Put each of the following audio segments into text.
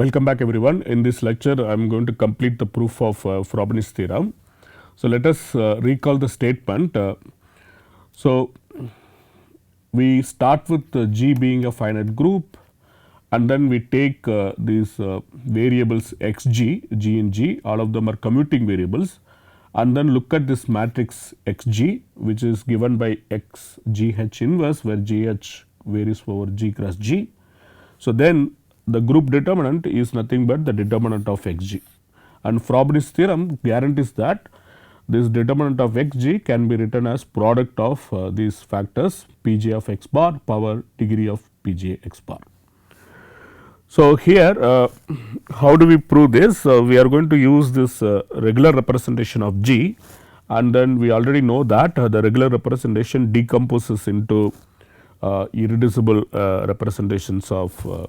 Welcome back everyone. In this lecture I am going to complete the proof of Frobenius theorem. So, let us recall the statement. So, we start with G being a finite group and then we take these variables x g, g and g, all of them are commuting variables, and then look at this matrix x g which is given by x g h inverse, where g h varies over g cross g. So, then the group determinant is nothing but the determinant of x g, and Frobenius theorem guarantees that this determinant of x g can be written as product of these factors p j of x bar power degree of p j x bar. So, here how do we prove this? We are going to use this regular representation of G, and then we already know that the regular representation decomposes into irreducible representations of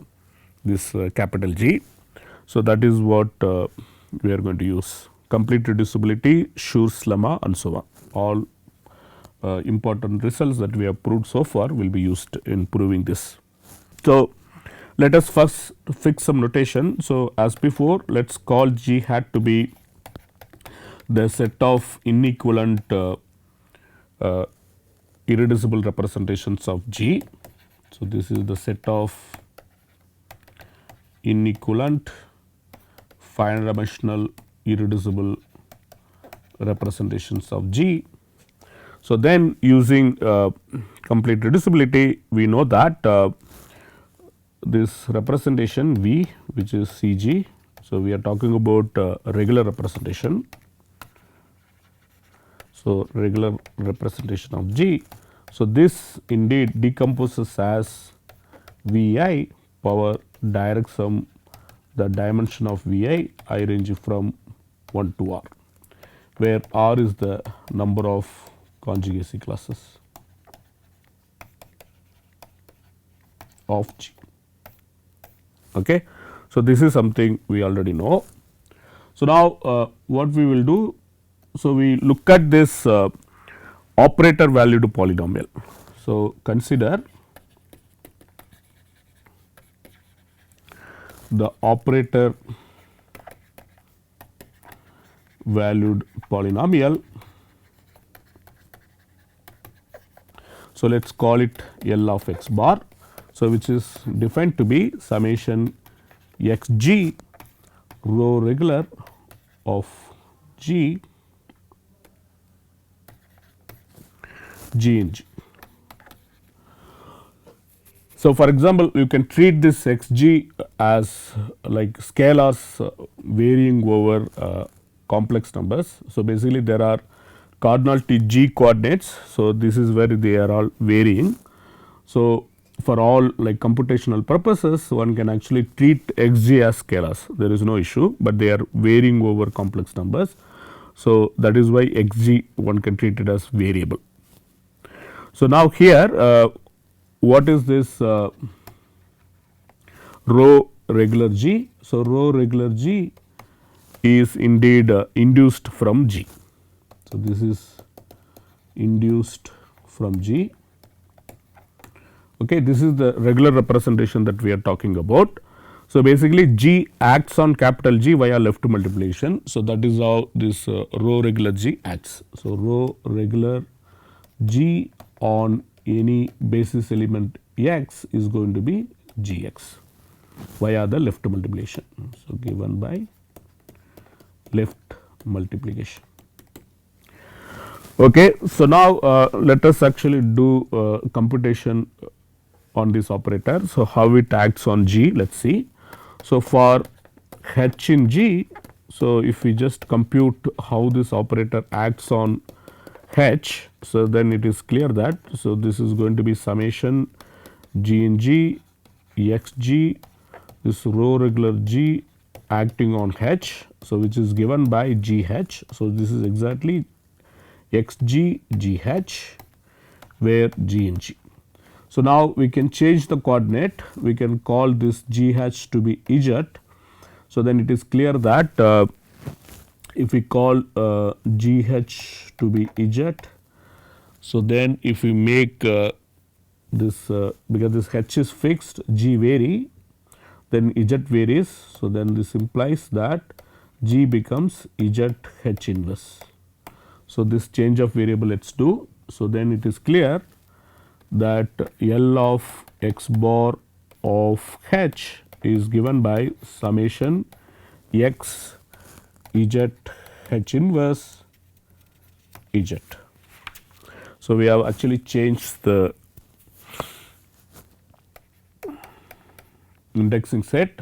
this capital G. So, that is what we are going to use: complete reducibility, Schur's lemma, and so on. All important results that we have proved so far will be used in proving this. So, let us first fix some notation. So, as before, let us call G hat to be the set of inequivalent irreducible representations of G. So, this is the set of inequivalent finite dimensional irreducible representations of G. So, then using complete reducibility, we know that this representation V, which is C G. So, we are talking about regular representation. So, regular representation of G. So, this indeed decomposes as V I power direct sum the dimension of V I range from 1 to R, where R is the number of conjugacy classes of G. Okay. So, this is something we already know. So, now what we will do? So, we look at this operator valued polynomial. So, consider the operator valued polynomial. So, let us call it L of x bar. So, which is defined to be summation x g row regular of G in G. So, for example, you can treat this x g as like scalars varying over complex numbers. So, basically there are cardinality G coordinates. So, this is where they are all varying. So, for all like computational purposes, one can actually treat x g as scalars, there is no issue, but they are varying over complex numbers. So, that is why x g one can treat it as variable. So, now here what is this row regular G? So, row regular G is indeed induced from G. So, this is induced from G. Okay, this is the regular representation that we are talking about. So, basically G acts on capital G via left multiplication. So, that is how this row regular G acts. So, row regular G on any basis element x is going to be G x via the left multiplication. So, given by left multiplication. Okay. So, now let us actually do computation on this operator. So, how it acts on G, let us see. So, for h in G, so if we just compute how this operator acts on h, so then it is clear that, so this is going to be summation G in G x G, this row regular G acting on h, so which is given by G h. So, this is exactly x G G h, where G in G. So, now we can change the coordinate, we can call this G h to be z. So, then it is clear that if we call G h to be z, so then if we make this because this h is fixed, G vary, then Z varies. So, then this implies that G becomes Z H inverse. So, this change of variable lets do. So, then it is clear that L of x bar of H is given by summation x Z H inverse Z. So, we have actually changed the indexing set.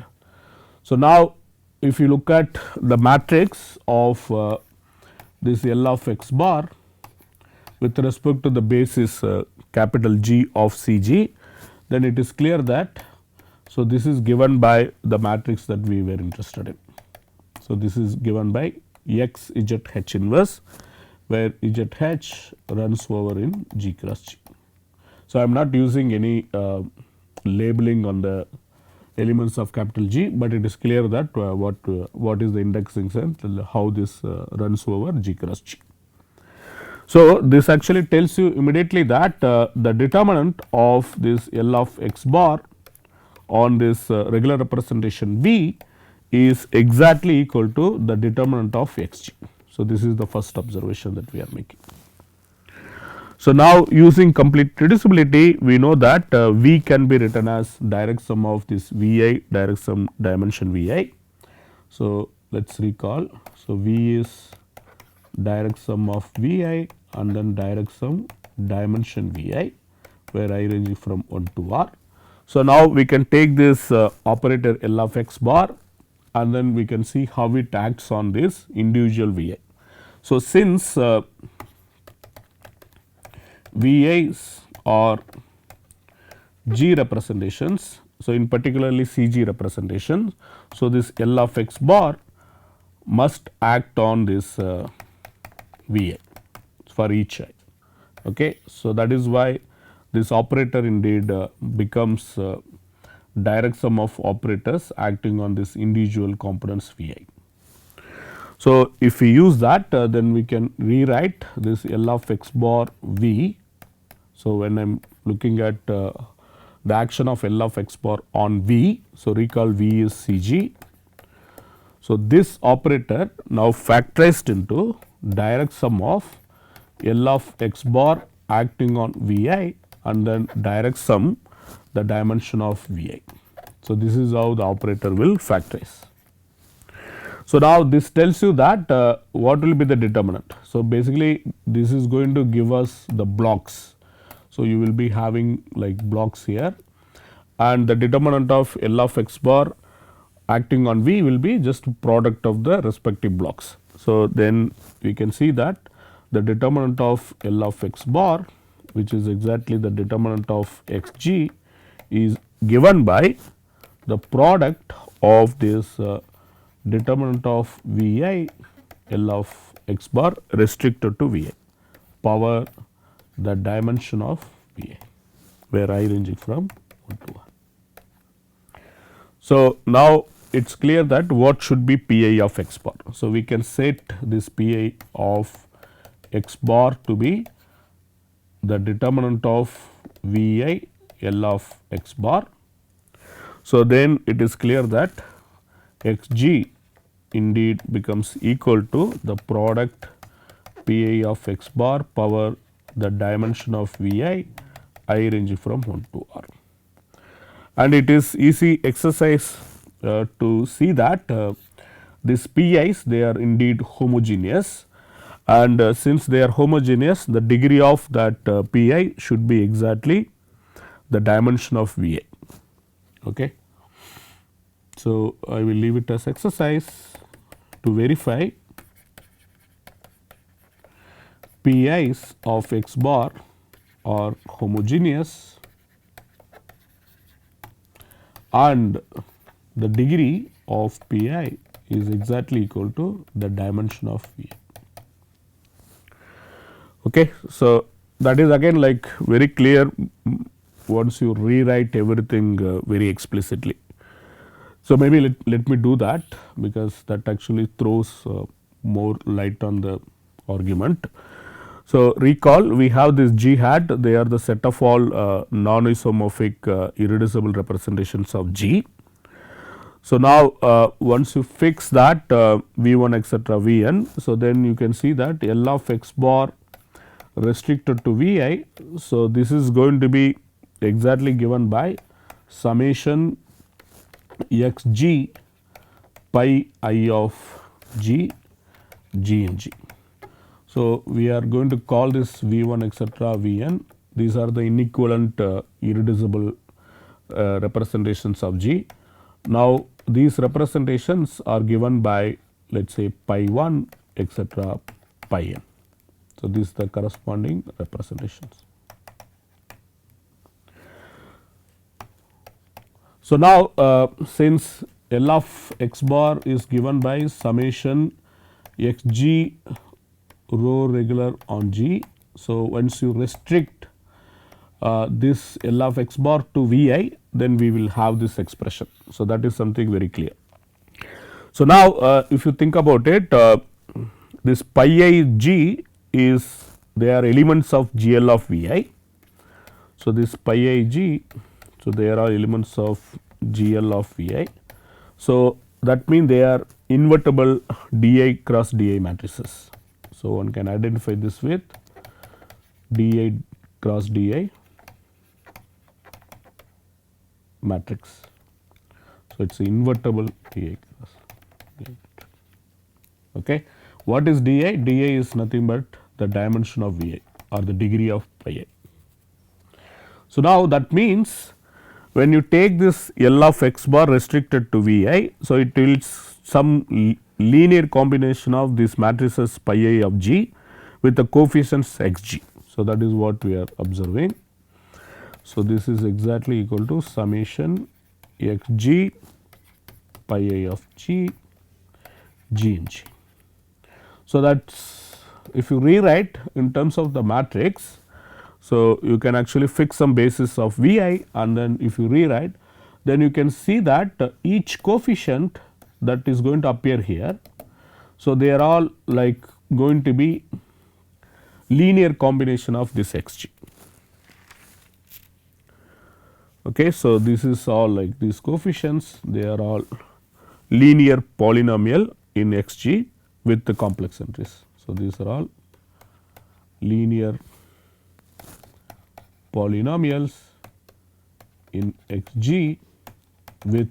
So, now if you look at the matrix of this L of x bar with respect to the basis capital G of C G, then it is clear that, so this is given by the matrix that we were interested in. So, this is given by x Z H inverse, where Z H runs over in G cross G. So, I am not using any labeling on the elements of capital G, but it is clear that what is the indexing set, how this runs over G cross G. So, this actually tells you immediately that the determinant of this L of x bar on this regular representation V is exactly equal to the determinant of x g. So, this is the first observation that we are making. So, now using complete reducibility, we know that V can be written as direct sum of this V I direct sum dimension V I. So, let us recall. So, V is direct sum of V I and then direct sum dimension V I, where I ranging from 1 to R. So, now we can take this operator L of x bar and then we can see how it acts on this individual V I. So, since VI's are G representations, so in particularly CG representation, so this L of x bar must act on this VI for each I. Okay. So, that is why this operator indeed becomes direct sum of operators acting on this individual components VI. So, if we use that then we can rewrite this L of x bar V. So, when I am looking at the action of L of x bar on V, so recall V is CG. So, this operator now factorized into direct sum of L of x bar acting on Vi and then direct sum the dimension of Vi. So, this is how the operator will factorize. So, now this tells you that what will be the determinant. So, basically this is going to give us the blocks. So, you will be having like blocks here and the determinant of L of x bar acting on V will be just product of the respective blocks. So, then we can see that the determinant of L of x bar, which is exactly the determinant of x g, is given by the product of this determinant of V I L of x bar restricted to V I power the dimension of V I, where I ranging from 1 to 1. So, now it is clear that what should be P I of x bar. So, we can set this P I of x bar to be the determinant of V I L of x bar. So, then it is clear that x g indeed becomes equal to the product P I of x bar power the dimension of V I ranging from 1 to R. And it is easy exercise to see that these Pi's they are indeed homogeneous, and since they are homogeneous, the degree of that Pi should be exactly the dimension of Vi. Okay. So, I will leave it as exercise to verify Pi's of x bar are homogeneous and the degree of Pi is exactly equal to the dimension of Vi. Okay. So, that is again like very clear once you rewrite everything very explicitly. So, maybe let me do that, because that actually throws more light on the argument. So, recall we have this G hat, they are the set of all non-isomorphic irreducible representations of G. So, now once you fix that V1 etcetera Vn, so then you can see that L of x bar restricted to Vi. So, this is going to be exactly given by summation x g pi I of g g in g. So, we are going to call this V1 etcetera Vn. These are the inequivalent irreducible representations of g. Now, these representations are given by, let us say, pi 1 etcetera pi n. So, these are the corresponding representations. So, now since L of x bar is given by summation x g rho regular on g. So, once you restrict this L of x bar to Vi, then we will have this expression. So, that is something very clear. So, now if you think about it, this pi I g is, they are elements of GL of Vi. So, this pi I g, so there are elements of GL of Vi. So, that means they are invertible di cross di matrices. So, one can identify this with di cross di matrix. So, it is invertible di cross di. Okay. What is di? Di is nothing but the dimension of Vi or the degree of pi I. So, now that means when you take this L of x bar restricted to Vi, so it will some linear combination of these matrices pi I of g with the coefficients x g. So, that is what we are observing. So, this is exactly equal to summation x g pi I of g g in g. So, that is, if you rewrite in terms of the matrix, so you can actually fix some basis of Vi, and then if you rewrite, then you can see that each coefficient that is going to appear here. So, they are all like going to be linear combination of this x g. Okay. So, this is all like these coefficients, they are all linear polynomial in x g with the complex entries. So, these are all linear polynomials in x g with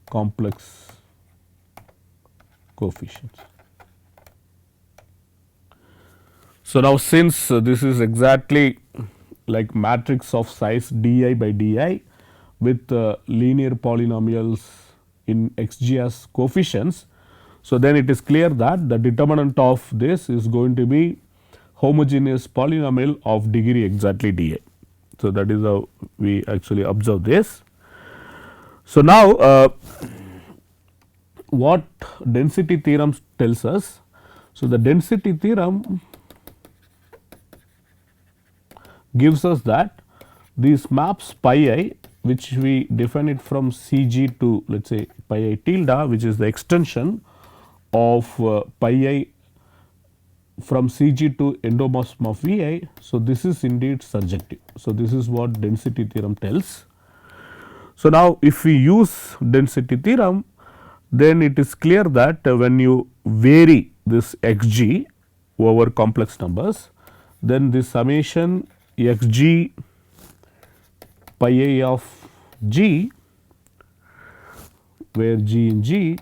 complex coefficients. So, now since this is exactly like matrix of size di by di with linear polynomials in x g as coefficients. So, then it is clear that the determinant of this is going to be homogeneous polynomial of degree exactly di. So, that is how we actually observe this. So, now what density theorem tells us? So, the density theorem gives us that these maps pi I, which we define it from C g to, let us say, pi I tilde, which is the extension of pi I from C g to endomorphism of Vi. So, this is indeed surjective. So, this is what density theorem tells. So, now if we use density theorem, then it is clear that when you vary this x g over complex numbers, then this summation x g pi I of g, where g in g.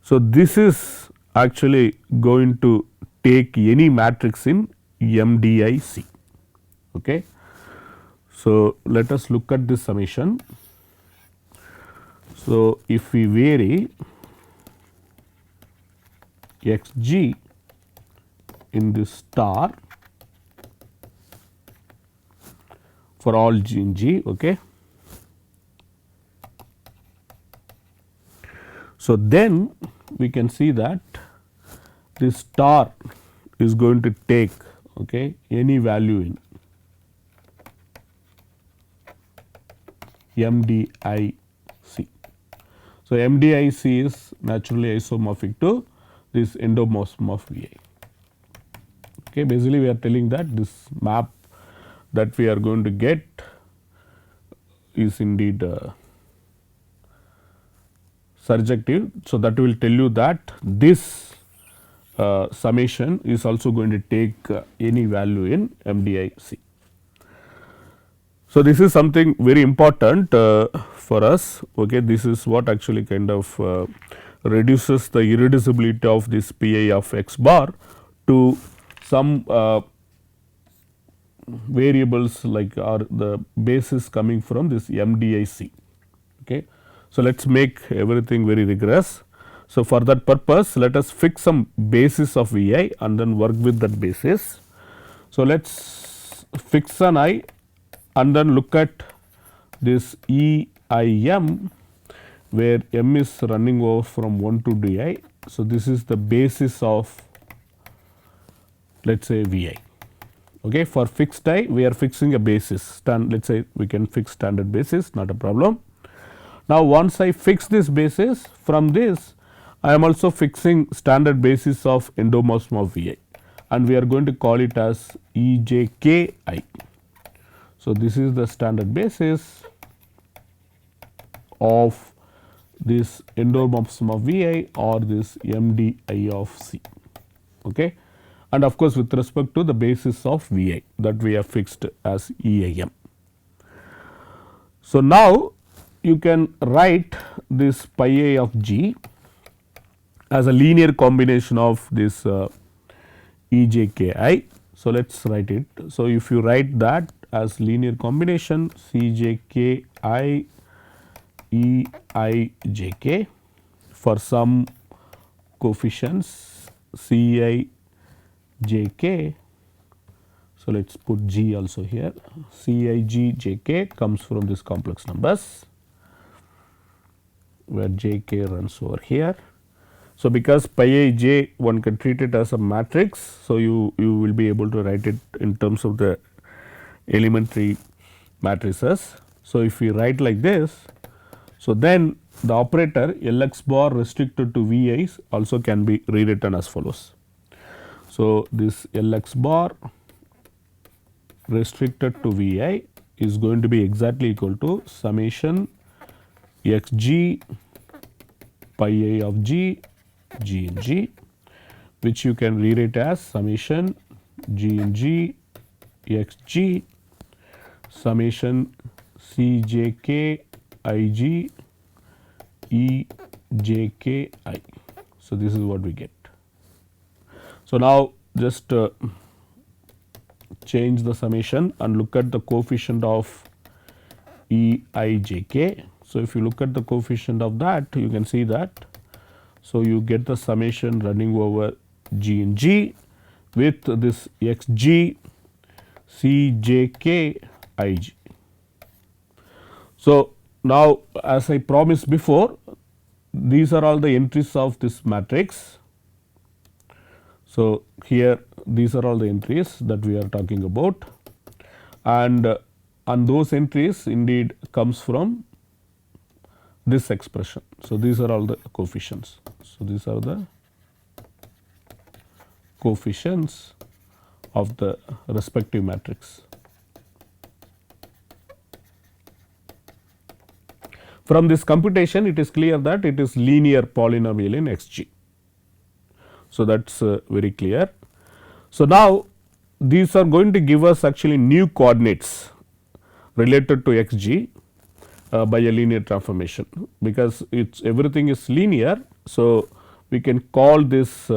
So, this is actually going to take any matrix in MDIC. Okay. So, let us look at this summation. So, if we vary x g in this star for all g in g. Okay. So, then we can see that this star is going to take any value in MDIC. So, MDIC is naturally isomorphic to this endomorphism of Vi. Okay. Basically, we are telling that this map that we are going to get is indeed surjective. So, that will tell you that this summation is also going to take any value in MDIC. So, this is something very important for us. Okay, this is what actually kind of reduces the irreducibility of this pi of x bar to some variables like are the basis coming from this MDIC. Okay. So, let us make everything very rigorous. So, for that purpose let us fix some basis of Vi and then work with that basis. So, let us fix an I and then look at this EIM where m is running over from 1 to di. So, this is the basis of let us say Vi. Okay. For fixed I we are fixing a basis, let us say we can fix standard basis, not a problem. Now, once I fix this basis, from this I am also fixing standard basis of endomorphism of Vi and we are going to call it as EJKI. So, this is the standard basis of this endomorphism of Vi or this MDI of C. Okay. And of course, with respect to the basis of Vi that we have fixed as EIM. So, now you can write this pi a of g as a linear combination of this EJKI. So, let us write it. So, if you write that as linear combination CJKI EIJK for some coefficients CIJK. So, let us put G also here, CIGJK comes from this complex numbers where JK runs over here. So, because pi I j one can treat it as a matrix. So, you will be able to write it in terms of the elementary matrices. So, if we write like this, so then the operator Lx bar restricted to Vi also can be rewritten as follows. So, this Lx bar restricted to Vi is going to be exactly equal to summation xg pi I of g g in g, which you can rewrite as summation g in g xg summation cjk ig ejki. So, this is what we get. So, now just change the summation and look at the coefficient of Eijk. So, if you look at the coefficient of that, you can see that. So, you get the summation running over g in g with this xg cjk ig. So, now as I promised before, these are all the entries of this matrix. So, here these are all the entries that we are talking about, and those entries indeed comes from this expression. So, these are all the coefficients. So, these are the coefficients of the respective matrix. From this computation, it is clear that it is linear polynomial in Xg. So, that is very clear. So, now these are going to give us actually new coordinates related to Xg by a linear transformation, because it's everything is linear. So, we can call this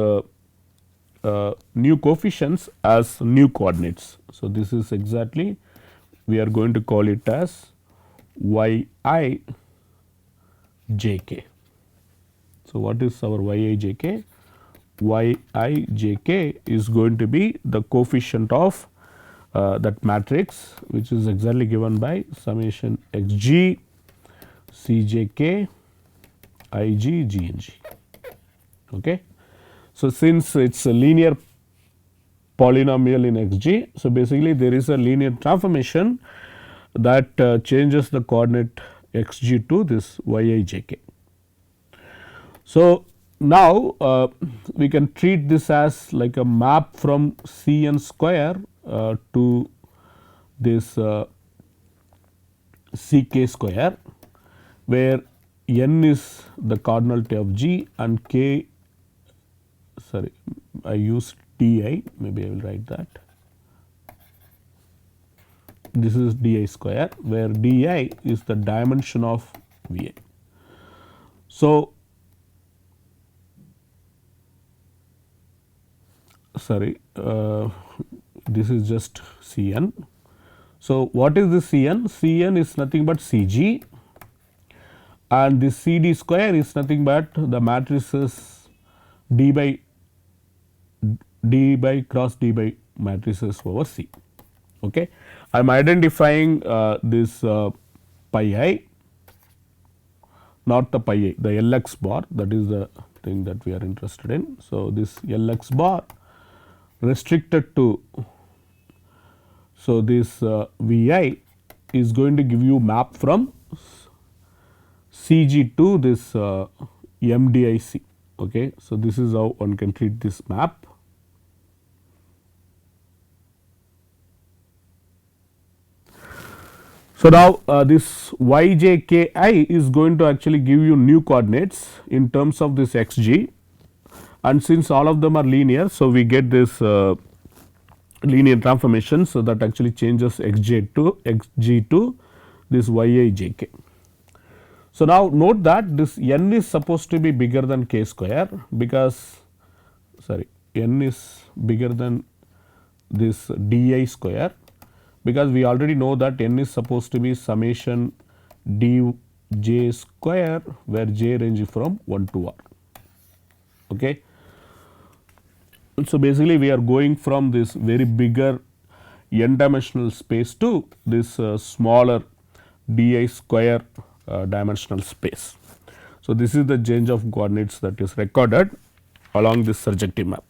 new coefficients as new coordinates. So, this is exactly we are going to call it as yi jk. So, what is our yi jk? Yi jk is going to be the coefficient of that matrix, which is exactly given by summation xg cjk ig g in g. Okay. So, since it is a linear polynomial in Xg, so basically there is a linear transformation that changes the coordinate Xg to this yi jk. So, now we can treat this as like a map from Cn square to this Ck square, where n is the cardinality of G and k, sorry, I used di, maybe I will write that. This is di square, where di is the dimension of V I. So, sorry, this is just Cn. So, what is this Cn? Cn is nothing but Cg, and this Cd square is nothing but the matrices d by cross d by matrices over C. Okay. I am identifying this pi I, not the pi I, the Lx bar, that is the thing that we are interested in. So, this Lx bar restricted to, so this Vi is going to give you map from Cg to this MDIC. Okay. So, this is how one can treat this map. So, now this yjki is going to actually give you new coordinates in terms of this xg, and since all of them are linear. So, we get this linear transformation. So, that actually changes xj to xg to this yijk. So, now note that this n is supposed to be bigger than k square, because sorry, n is bigger than this di square, because we already know that n is supposed to be summation dj square, where j range from 1 to r. Okay. So, basically we are going from this very bigger n dimensional space to this smaller di square dimensional space. So, this is the change of coordinates that is recorded along this surjective map.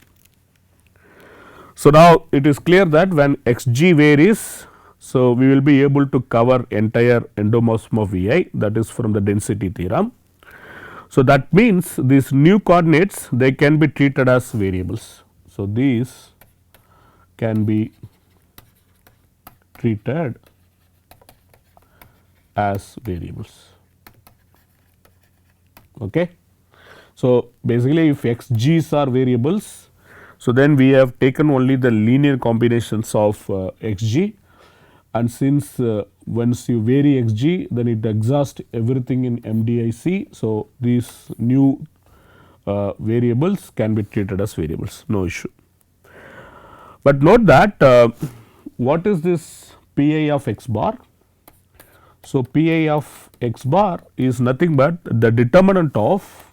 So, now it is clear that when xg varies, so we will be able to cover entire endomorphism of Vi, that is from the density theorem. So, that means these new coordinates, they can be treated as variables. So, these can be treated as variables. Okay. So, basically if xg's are variables, so then we have taken only the linear combinations of xg, and since once you vary xg, then it exhausts everything in MDIC. So, these new variables can be treated as variables, no issue. But note that what is this Pi of x bar? So, Pi of x bar is nothing but the determinant of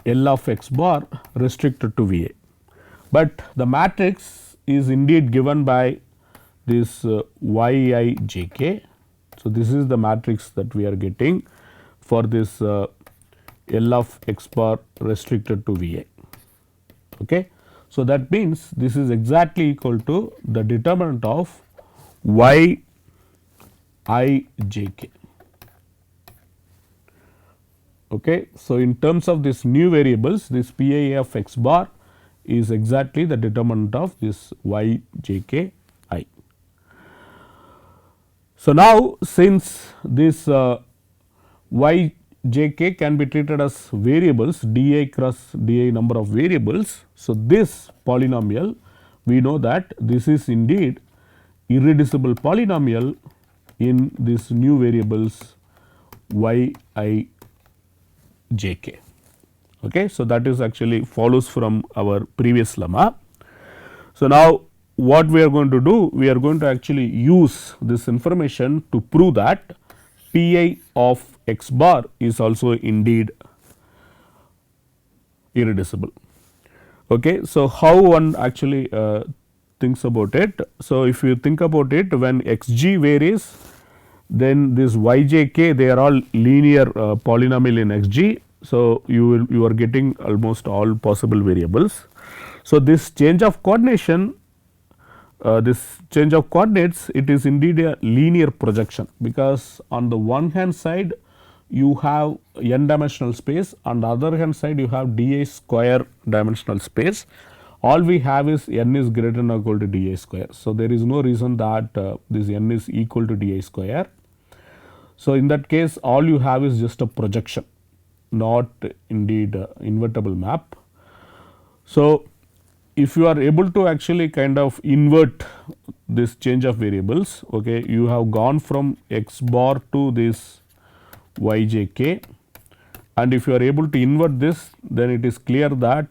L of x bar restricted to V A, but the matrix is indeed given by this yijk. So, this is the matrix that we are getting for this L of x bar restricted to V A. Okay. So, that means this is exactly equal to the determinant of yijk. Okay. So, in terms of this new variables, this Pi of x bar is exactly the determinant of this yjki. So, now since this yjk can be treated as variables, di cross di number of variables. So, this polynomial, we know that this is indeed irreducible polynomial in this new variables yijk. Okay. So, that is actually follows from our previous lemma. So, now what we are going to do? We are going to actually use this information to prove that Pi of x bar is also indeed irreducible. Okay. So, how one actually thinks about it? So, if you think about it, when xg varies, then this yjk, they are all linear polynomial in xg. So, you are getting almost all possible variables. So, this change of coordination, this change of coordinates, it is indeed a linear projection, because on the one hand side you have n dimensional space, on the other hand side you have di square dimensional space. All we have is n is greater than or equal to di square. So, there is no reason that this n is equal to di square. So, in that case all you have is just a projection, not indeed invertible map. So, if you are able to actually kind of invert this change of variables, okay, you have gone from x bar to this yjk, and if you are able to invert this, then it is clear that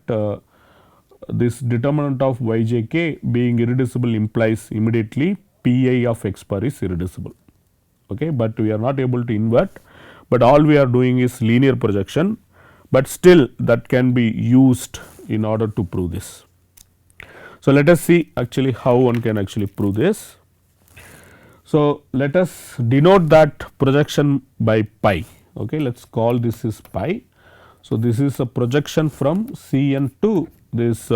this determinant of yjk being irreducible implies immediately pi of x bar is irreducible, okay, but we are not able to invert, but all we are doing is linear projection, but still that can be used in order to prove this. So, let us see actually how one can actually prove this. So, let us denote that projection by pi, okay, let us call this is pi. So, this is a projection from Cn to this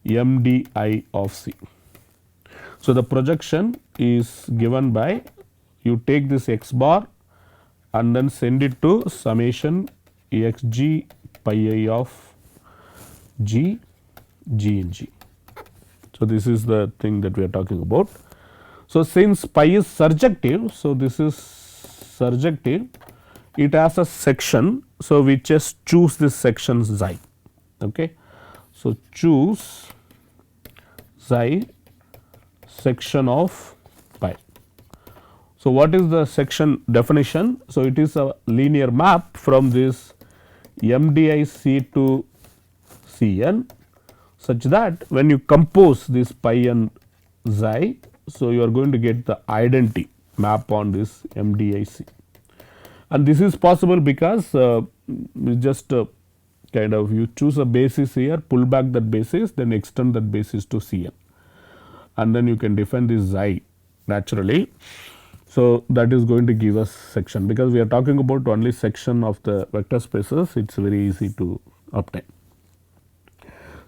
mdi of C. So, the projection is given by, you take this x bar and then send it to summation xg pi I of g in g. So, this is the thing that we are talking about. So, since pi is surjective, so this is surjective, it has a section. So, we just choose this section xi, okay. So, choose xi section of pi. So, what is the section definition? So, it is a linear map from this mdic to Cn, such that when you compose this pi and xi, so you are going to get the identity map on this mdic, and this is possible because we just kind of you choose a basis here, pull back that basis, then extend that basis to Cn, and then you can define this xi naturally. So, that is going to give us section, because we are talking about only section of the vector spaces, it is very easy to obtain.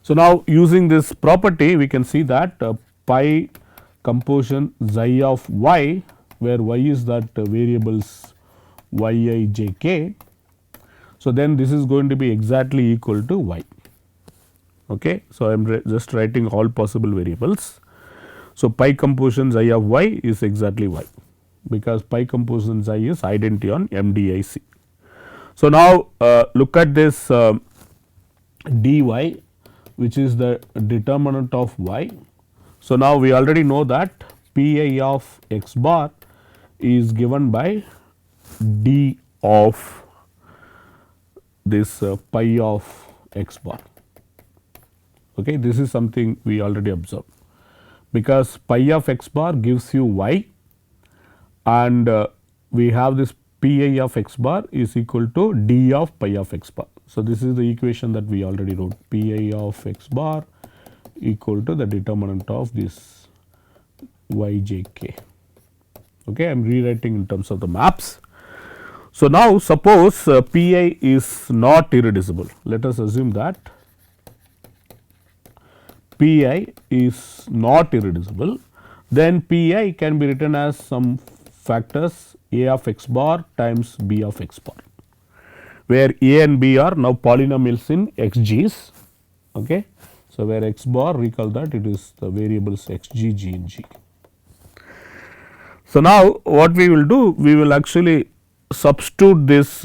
So, now using this property we can see that pi composition xi of y, where y is that variables yi j k. So, then this is going to be exactly equal to y, okay. So, I am just writing all possible variables. So, pi composition xi of y is exactly y, because pi composition xi is identity on mdic. So, now look at this dy, which is the determinant of y. So, now we already know that pi of x bar is given by d of this pi of x bar, okay. This is something we already observed, because pi of x bar gives you y, and we have this pi of x bar is equal to d of pi of x bar. So, this is the equation that we already wrote, pi of x bar equal to the determinant of this yjk, okay. I am rewriting in terms of the maps. So, now suppose pi is not irreducible, let us assume that pi is not irreducible, then pi can be written as some factors a of x bar times b of x bar, where a and b are now polynomials in xg's, okay. So, where x bar, recall that it is the variables xg, g in g. So, now what we will do, we will actually substitute this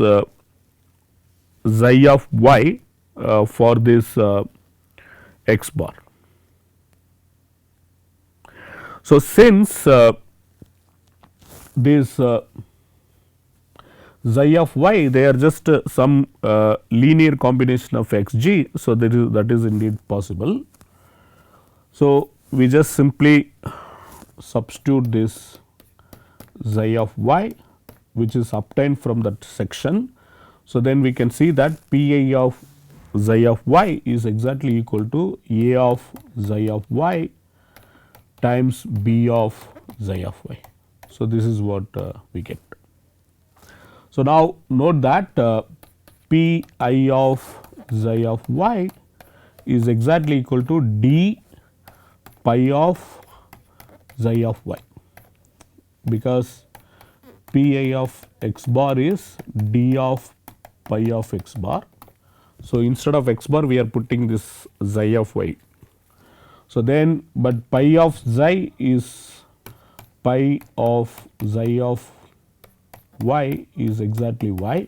xi of y for this x bar. So, since this xi of y, they are just some linear combination of x g. So, that is indeed possible. So, we just simply substitute this xi of y, which is obtained from that section. So, then we can see that pi of xi of y is exactly equal to a of xi of y times b of xi of y. So, this is what we get. So, now note that pi of xi of y is exactly equal to d pi of xi of y, because pi of x bar is d of pi of x bar. So, instead of x bar we are putting this xi of y. So, then but pi of xi is pi of xi of y is exactly y.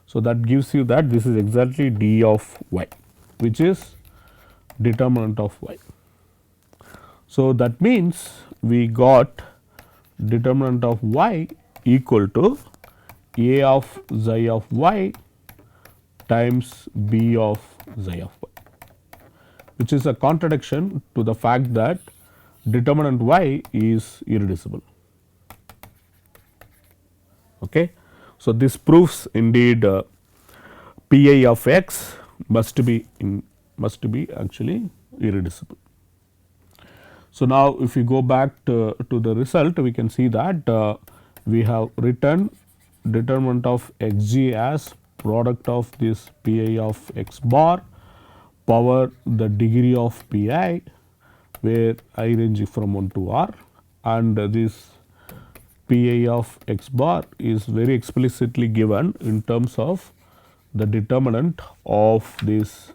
So, that gives you that this is exactly d of y, which is determinant of y. So, that means we got determinant of y equal to a of xi of y times b of xi of y, which is a contradiction to the fact that determinant y is irreducible. Okay. So, this proves indeed pi of x must be actually irreducible. So, now if we go back to the result, we can see that we have written determinant of x g as product of this pi of x bar power the degree of pi, where I range from 1 to r, and this pi of x bar is very explicitly given in terms of the determinant of this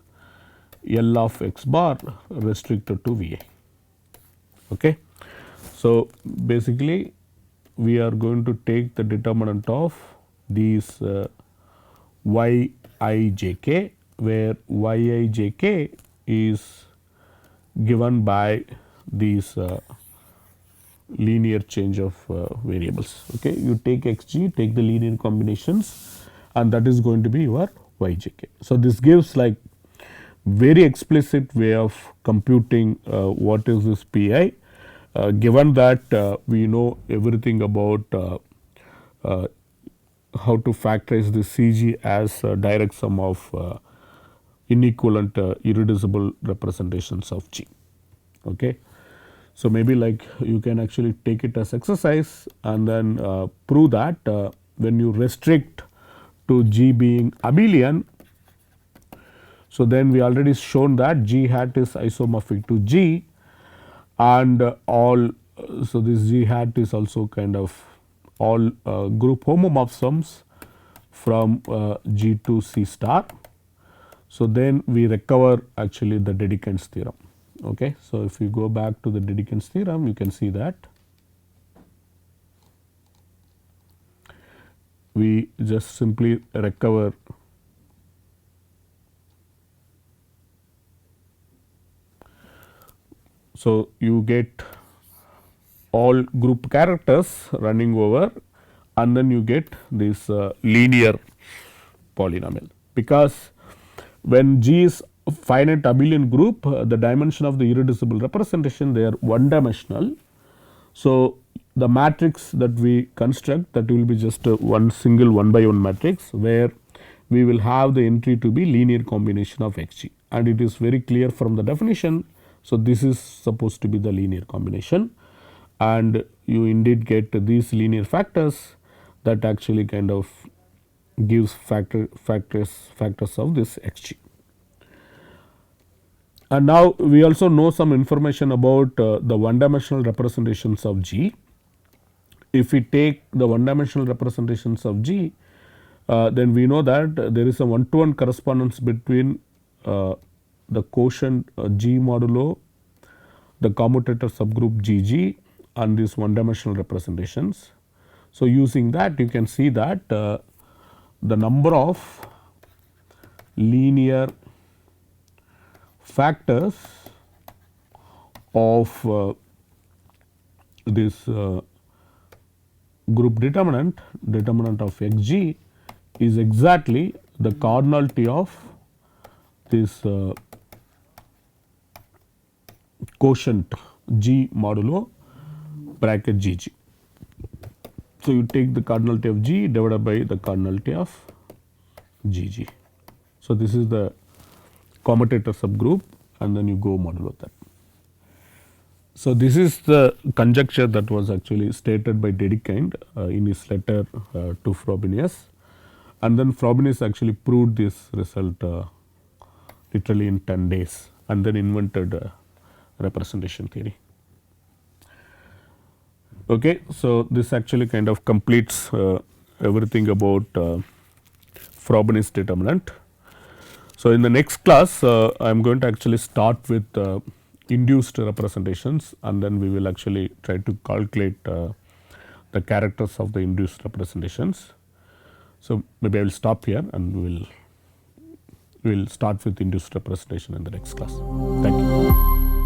L of x bar restricted to V i. Okay. So, basically we are going to take the determinant of these y I j k, where y I j k is given by these linear change of variables. Okay. You take x g, take the linear combinations, and that is going to be your y j k. So, this gives like very explicit way of computing what is this p I, given that we know everything about how to factorize the C g as a direct sum of inequivalent irreducible representations of G. Okay. So, maybe like you can actually take it as exercise and then prove that when you restrict to G being abelian, so then we already shown that G hat is isomorphic to G, and all. So, this G hat is also kind of all group homomorphisms from G to C star. So, then we recover actually the Dedekind's theorem. Okay. So, if you go back to the Dedekind's theorem, you can see that we just simply recover so you get all group characters running over, and then you get this linear polynomial, because when G is a finite abelian group, the dimension of the irreducible representation, they are one dimensional. So, the matrix that we construct, that will be just one single 1 by 1 matrix, where we will have the entry to be linear combination of x g, and it is very clear from the definition. So, this is supposed to be the linear combination, and you indeed get these linear factors that actually kind of gives factors of this x g. And now we also know some information about the one dimensional representations of G. If we take the one dimensional representations of G, then we know that there is a one to one correspondence between the quotient G modulo the commutator subgroup G G and these one dimensional representations. So, using that you can see that the number of linear factors of this group determinant of x g is exactly the cardinality of this quotient G modulo bracket G G. So, you take the cardinality of G divided by the cardinality of G G. So, this is the commutator subgroup, and then you go modulo that. So, this is the conjecture that was actually stated by Dedekind in his letter to Frobenius, and then Frobenius actually proved this result literally in 10 days, and then invented representation theory. Okay. So, this actually kind of completes everything about Frobenius determinant. So, in the next class I am going to actually start with induced representations, and then we will actually try to calculate the characters of the induced representations. So, maybe I will stop here and we will start with induced representation in the next class. Thank you.